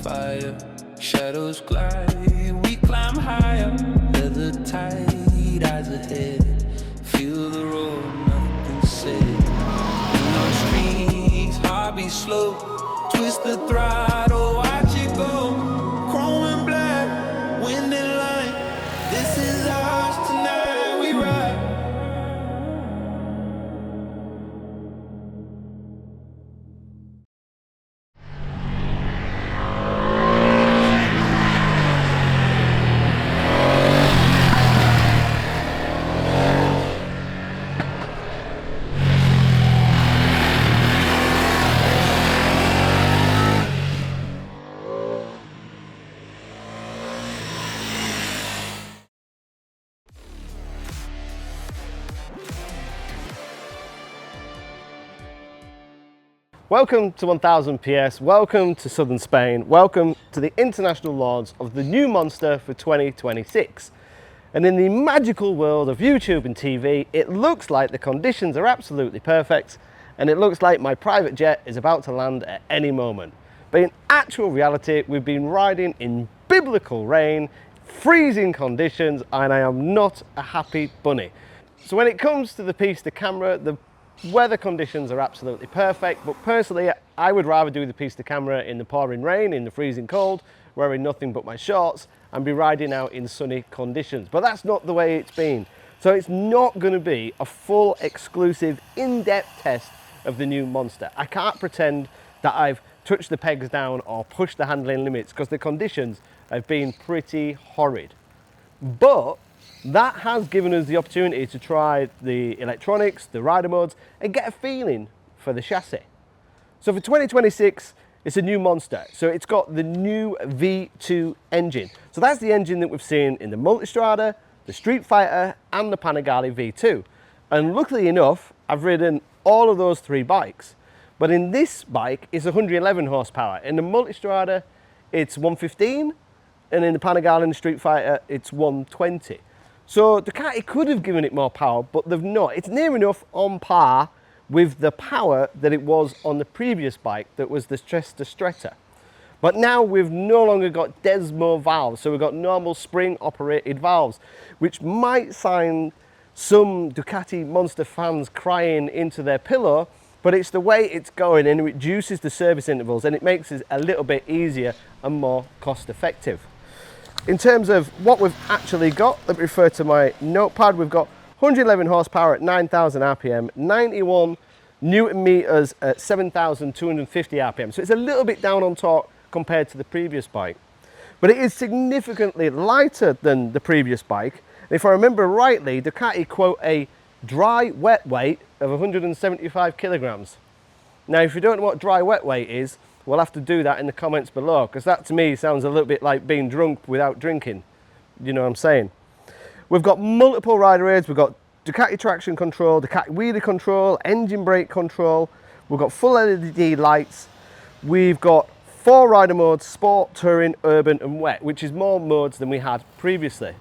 fire. Shadows glide, we climb higher. Leather tight, eyes ahead. Feel the road, nothing said. In those streets, heart beat slow. Twist the throttle, watch it go. Chrome and black, wind and light. This is ours tonight, we ride. Welcome to 1000 PS, welcome to Southern Spain, welcome to the international launch of the new Monster for 2026. And in the magical world of YouTube and TV, it looks like the conditions are absolutely perfect, and it looks like my private jet is about to land at any moment. But in actual reality, we've been riding in biblical rain, freezing conditions, and I am not a happy bunny. So when it comes to the piece to camera, the weather conditions are absolutely perfect, but personally I would rather do the piece to camera in the pouring rain, in the freezing cold, wearing nothing but my shorts, and be riding out in sunny conditions. But that's not the way it's been. So it's not going to be a full, exclusive, in-depth test of the new Monster. I can't pretend that I've touched the pegs down or pushed the handling limits, because the conditions have been pretty horrid. But that has given us the opportunity to try the electronics, the rider modes, and get a feeling for the chassis. So for 2026, it's a new Monster. So it's got the new V2 engine. So that's the engine that we've seen in the Multistrada, the Street Fighter, and the Panigale V2. And luckily enough, I've ridden all of those three bikes. But in this bike, it's 111 horsepower. In the Multistrada, it's 115, and in the Panigale and the Street Fighter, it's 120. So Ducati could have given it more power, but they've not. It's near enough on par with the power that it was on the previous bike that was the Stretta. But now we've no longer got Desmo valves, so we've got normal spring operated valves, which might send some Ducati Monster fans crying into their pillow, but it's the way it's going, and it reduces the service intervals, and it makes it a little bit easier and more cost effective. In terms of what we've actually got, let me refer to my notepad. We've got 111 horsepower at 9,000 RPM, 91 Newton meters at 7,250 RPM. So it's a little bit down on torque compared to the previous bike. But it is significantly lighter than the previous bike. And if I remember rightly, Ducati quote a dry wet weight of 175 kilograms. Now, if you don't know what dry wet weight is, we'll have to do that in the comments below, because that to me sounds a little bit like being drunk without drinking. You know what I'm saying? We've got multiple rider aids. We've got Ducati traction control, Ducati wheelie control, engine brake control. We've got full LED lights. We've got 4 rider modes: sport, touring, urban and wet, which is more modes than we had previously.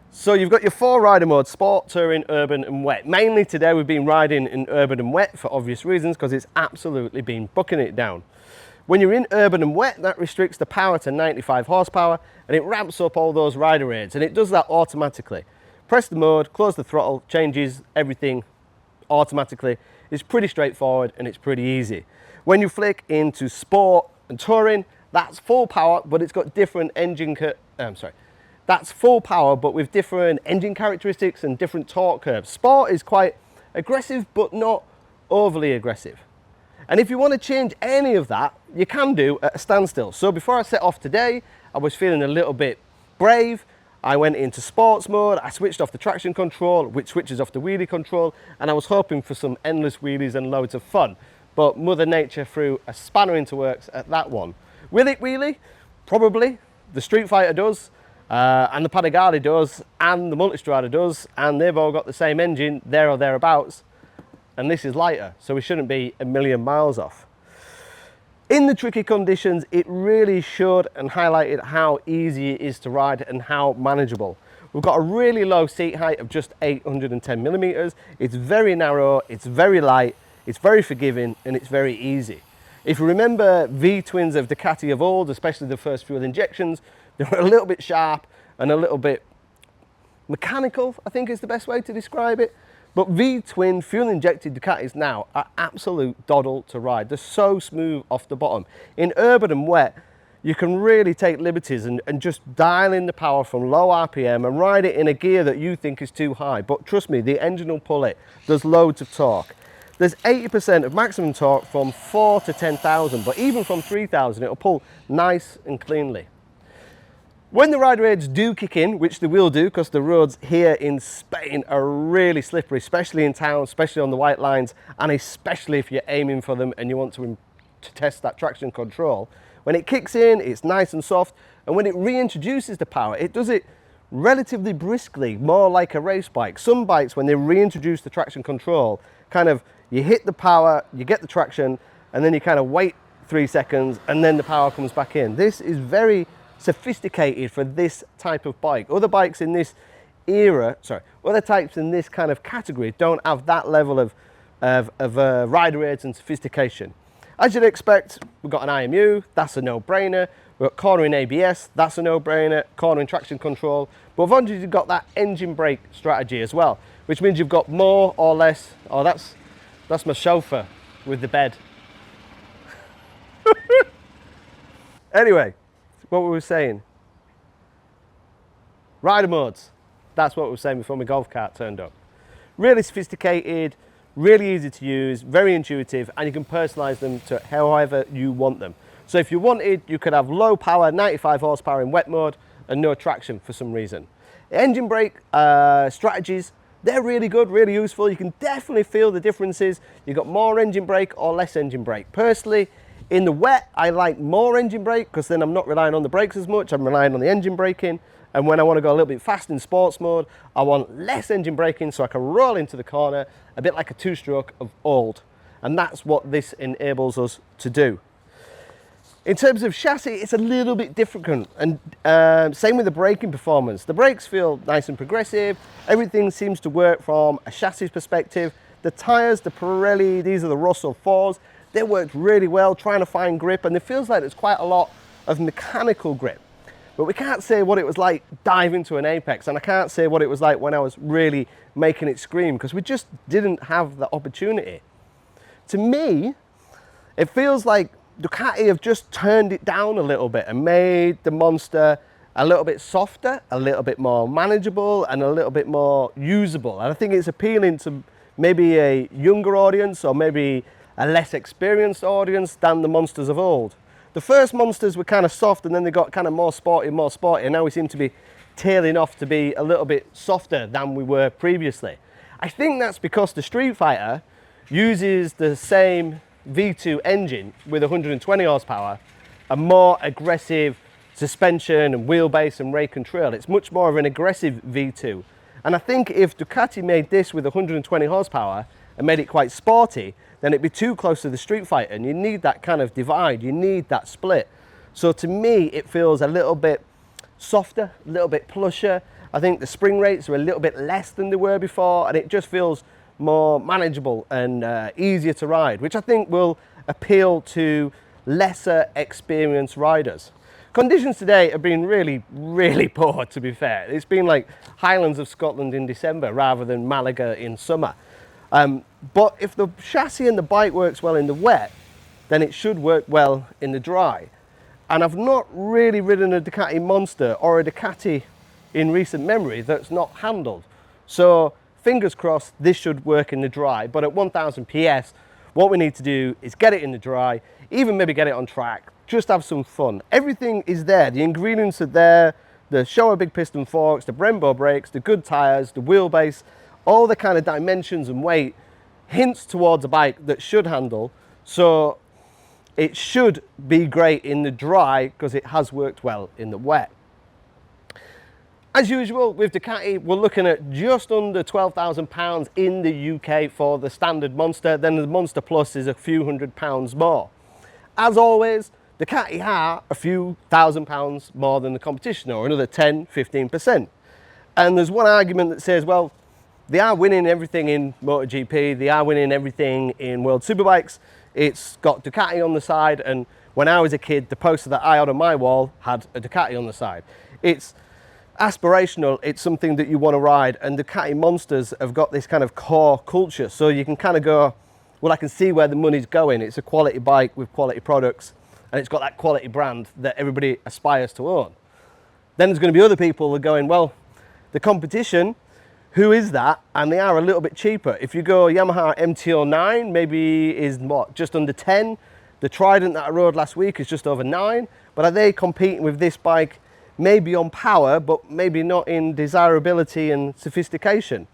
So you've got your 4 rider modes: sport, touring, urban and wet. Mainly today we've been riding in urban and wet for obvious reasons, because it's absolutely been bucking it down. When you're in urban and wet, that restricts the power to 95 horsepower, and it ramps up all those rider aids, and it does that automatically. Press the mode, close the throttle, changes everything automatically. It's pretty straightforward and it's pretty easy. When you flick into sport and touring, that's full power, but it's got different engine that's full power, but with different engine characteristics and different torque curves. Sport is quite aggressive, but not overly aggressive. And if you want to change any of that, you can do at a standstill. So before I set off today, I was feeling a little bit brave. I went into sports mode, I switched off the traction control, which switches off the wheelie control, and I was hoping for some endless wheelies and loads of fun. But Mother Nature threw a spanner into works at that one. Will it wheelie? Probably. The Street Fighter does, and the Panigale does, and the Multistrada does, and they've all got the same engine, there or thereabouts. And this is lighter, so we shouldn't be a million miles off. In the tricky conditions, it really showed and highlighted how easy it is to ride and how manageable. We've got a really low seat height of just 810 millimeters. It's very narrow, it's very light, it's very forgiving, and it's very easy. If you remember V-twins of Ducati of old, especially the first fuel injections, they were a little bit sharp and a little bit mechanical, I think is the best way to describe it. But V-twin fuel injected Ducatis now are absolute doddle to ride. They're so smooth off the bottom. In urban and wet, you can really take liberties and just dial in the power from low RPM and ride it in a gear that you think is too high. But trust me, the engine will pull it. There's loads of torque. There's 80% of maximum torque from 4 to 10,000, but even from 3,000, it'll pull nice and cleanly. When the rider aids do kick in, which they will do because the roads here in Spain are really slippery, especially in town, especially on the white lines, and especially if you're aiming for them and you want to test that traction control. When it kicks in, it's nice and soft, and when it reintroduces the power, it does it relatively briskly, more like a race bike. Some bikes, when they reintroduce the traction control, kind of, you hit the power, you get the traction, and then you kind of wait 3 seconds, and then the power comes back in. This is very sophisticated for this type of bike. Other bikes in this era, other types in this kind of category don't have that level of rider aids and sophistication. As you'd expect, we've got an IMU, that's a no-brainer. We've got cornering ABS, that's a no-brainer. Cornering traction control. But we've obviously got that engine brake strategy as well, which means you've got more or less. Oh, that's my chauffeur with the bed. Anyway, what we were saying. Rider modes. That's what we were saying before my golf cart turned up. Really sophisticated, really easy to use, very intuitive, and you can personalize them to however you want them. So if you wanted, you could have low power, 95 horsepower in wet mode and no traction for some reason. Engine brake strategies, they're really good, really useful. You can definitely feel the differences. You've got more engine brake or less engine brake. Personally, in the wet, I like more engine brake because then I'm not relying on the brakes as much. I'm relying on the engine braking. And when I want to go a little bit fast in sports mode, I want less engine braking so I can roll into the corner a bit like a two-stroke of old. And that's what this enables us to do. In terms of chassis, it's a little bit different, and same with the braking performance. The brakes feel nice and progressive. Everything seems to work from a chassis perspective. The tyres, the Pirelli, these are the Russell 4s. They worked really well trying to find grip, and it feels like there's quite a lot of mechanical grip. But we can't say what it was like diving to an apex, and I can't say what it was like when I was really making it scream, because we just didn't have the opportunity. To me, it feels like Ducati have just turned it down a little bit and made the Monster a little bit softer, a little bit more manageable, and a little bit more usable. And I think it's appealing to maybe a younger audience or maybe a less experienced audience than the Monsters of old. The first Monsters were kind of soft, and then they got kind of more sporty, and now we seem to be tailing off to be a little bit softer than we were previously. I think that's because the Street Fighter uses the same V2 engine with 120 horsepower, a more aggressive suspension and wheelbase and rake and trail. It's much more of an aggressive V2. And I think if Ducati made this with 120 horsepower and made it quite sporty, then it'd be too close to the Street Fighter, and you need that kind of divide, you need that split. So to me, it feels a little bit softer, a little bit plusher. I think the spring rates are a little bit less than they were before, and it just feels more manageable and easier to ride, which I think will appeal to lesser experienced riders. Conditions today have been really, really poor, to be fair. It's been like Highlands of Scotland in December rather than Malaga in summer. But if the chassis and the bike works well in the wet, then it should work well in the dry. And I've not really ridden a Ducati Monster or a Ducati in recent memory that's not handled. So fingers crossed, this should work in the dry. But at 1000 PS, what we need to do is get it in the dry, even maybe get it on track, just have some fun. Everything is there, the ingredients are there, the Showa big piston forks, the Brembo brakes, the good tires, the wheelbase, all the kind of dimensions and weight hints towards a bike that should handle. So it should be great in the dry because it has worked well in the wet. As usual with Ducati, we're looking at just under £12,000 in the UK for the standard Monster. Then the Monster Plus is a few £100s more. As always, Ducati are a few £1,000s more than the competition, or another 10–15%. And there's one argument that says, well, they are winning everything in MotoGP, they are winning everything in World Superbikes. It's got Ducati on the side, and when I was a kid, the poster that I had on my wall had a Ducati on the side. It's aspirational, it's something that you want to ride, and Ducati Monsters have got this kind of core culture, so you can kind of go, well, I can see where the money's going. It's a quality bike with quality products, and it's got that quality brand that everybody aspires to own. Then there's going to be other people that are going, well, the competition, who is that? And they are a little bit cheaper. If you go Yamaha MT-09, maybe is what, just under 10. The Trident that I rode last week is just over 9. But are they competing with this bike maybe on power, but maybe not in desirability and sophistication?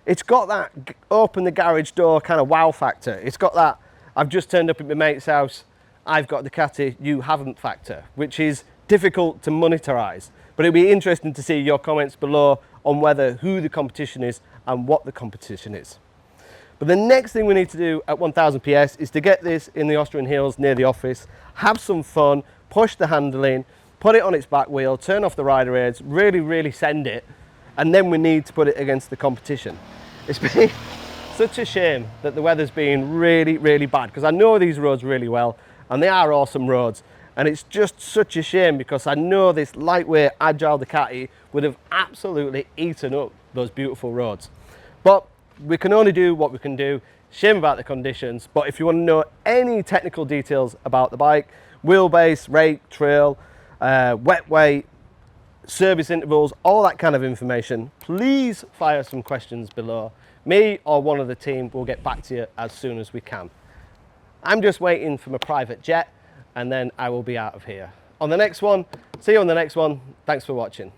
It's got that open the garage door kind of wow factor. It's got that, I've just turned up at my mate's house, I've got Ducati, you haven't factor, which is difficult to monetize. But it'll be interesting to see your comments below on whether who the competition is and what the competition is. But the next thing we need to do at 1000 PS is to get this in the Austrian Hills near the office, have some fun, push the handling, put it on its back wheel, turn off the rider aids, really send it, and then we need to put it against the competition. It's been such a shame that the weather's been really bad, because I know these roads really well, and they are awesome roads, and it's just such a shame because I know this lightweight, agile Ducati would have absolutely eaten up those beautiful roads. But we can only do what we can do. Shame about the conditions, but if you want to know any technical details about the bike, wheelbase, rake, trail, wet weight, service intervals, all that kind of information, please fire some questions below. Me or one of the team will get back to you as soon as we can. I'm just waiting for my private jet, and then I will be out of here. On the next one, see you on the next one. Thanks for watching.